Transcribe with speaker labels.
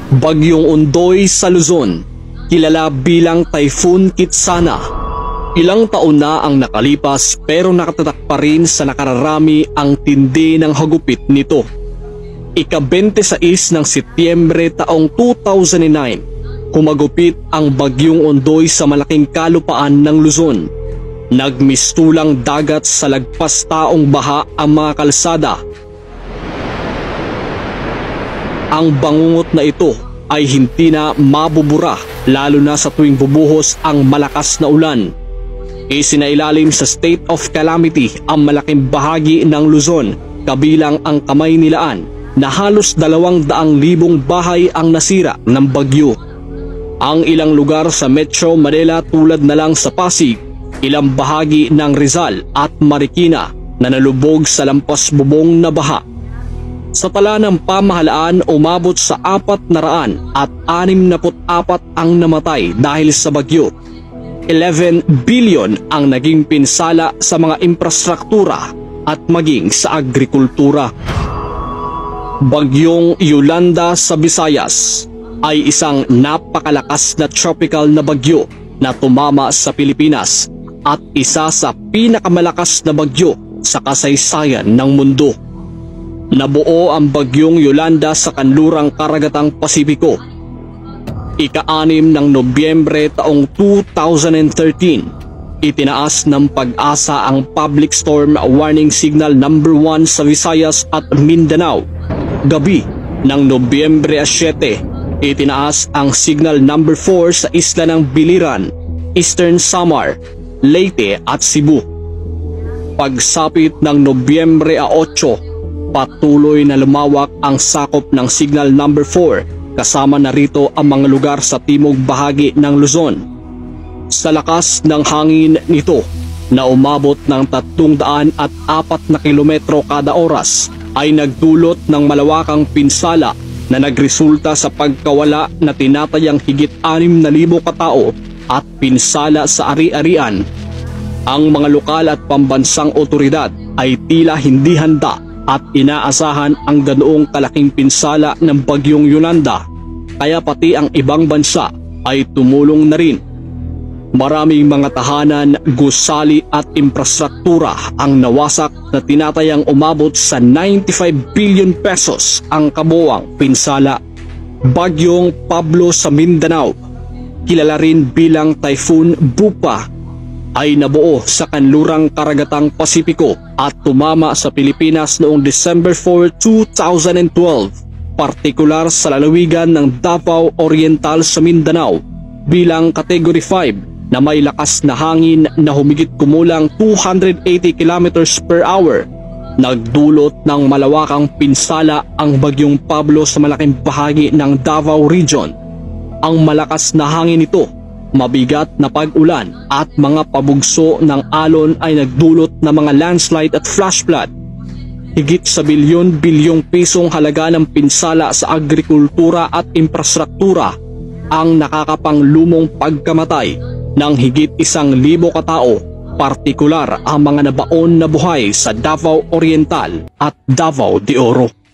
Speaker 1: Bagyong Ondoy sa Luzon, kilala bilang Typhoon Kitsana. Ilang taon na ang nakalipas pero nakatatak pa rin sa nakararami ang tindi ng hagupit nito. Ika-26 ng Setyembre taong 2009, humagupit ang Bagyong Ondoy sa malaking kalupaan ng Luzon. Nagmistulang dagat sa lagpas taong baha ang mga kalsada. Ang bangungot na ito ay hindi na mabubura lalo na sa tuwing bubuhos ang malakas na ulan. Isinailalim sa state of calamity ang malaking bahagi ng Luzon kabilang ang Kamay Nilaan na halos 200,000 bahay ang nasira ng bagyo. Ang ilang lugar sa Metro Manila tulad na lang sa Pasig, ilang bahagi ng Rizal at Marikina na nalubog sa lampas bubong na baha. Sa tala ng pamahalaan, umabot sa 464 ang namatay dahil sa bagyo. 11 billion ang naging pinsala sa mga infrastruktura at maging sa agrikultura. Bagyong Yolanda sa Visayas ay isang napakalakas na tropical na bagyo na tumama sa Pilipinas at isa sa pinakamalakas na bagyo sa kasaysayan ng mundo. Nabuo ang Bagyong Yolanda sa kanlurang karagatang Pasipiko. Ika-6 ng Nobyembre taong 2013, itinaas ng Pag-asa ang Public Storm Warning Signal number 1 sa Visayas at Mindanao. Gabi ng Nobyembre 7, itinaas ang Signal number 4 sa isla ng Biliran, Eastern Samar, Leyte at Cebu. Pagsapit ng Nobyembre 8, patuloy na lumawak ang sakop ng Signal number 4, kasama na rito ang mga lugar sa timog bahagi ng Luzon. Sa lakas ng hangin nito na umabot ng 304 na kilometro kada oras ay nagdulot ng malawakang pinsala na nagresulta sa pagkawala na tinatayang higit 6,000 katao at pinsala sa ari-arian. Ang mga lokal at pambansang otoridad ay tila hindi handa at inaasahan ang ganoong kalaking pinsala ng Bagyong Yolanda, kaya pati ang ibang bansa ay tumulong na rin. Maraming mga tahanan, gusali at infrastruktura ang nawasak na tinatayang umabot sa 95 billion pesos ang kabuuang pinsala. Bagyong Pablo sa Mindanao, kilala rin bilang Typhoon Bupa, ay nabuo sa kanlurang karagatang Pasipiko at tumama sa Pilipinas noong December 4, 2012, partikular sa lalawigan ng Davao Oriental sa Mindanao bilang Category 5 na may lakas na hangin na humigit kumulang 280 km per hour. Nagdulot ng malawakang pinsala ang Bagyong Pablo sa malaking bahagi ng Davao Region. Ang malakas na hangin nito, mabigat na pag-ulan at mga pabugso ng alon ay nagdulot ng mga landslide at flash flood. Higit sa bilyon-bilyong pisong halaga ng pinsala sa agrikultura at infrastruktura ang nakakapanglumong pagkamatay ng higit 1,000 katao, partikular ang mga nabaon na buhay sa Davao Oriental at Davao de Oro.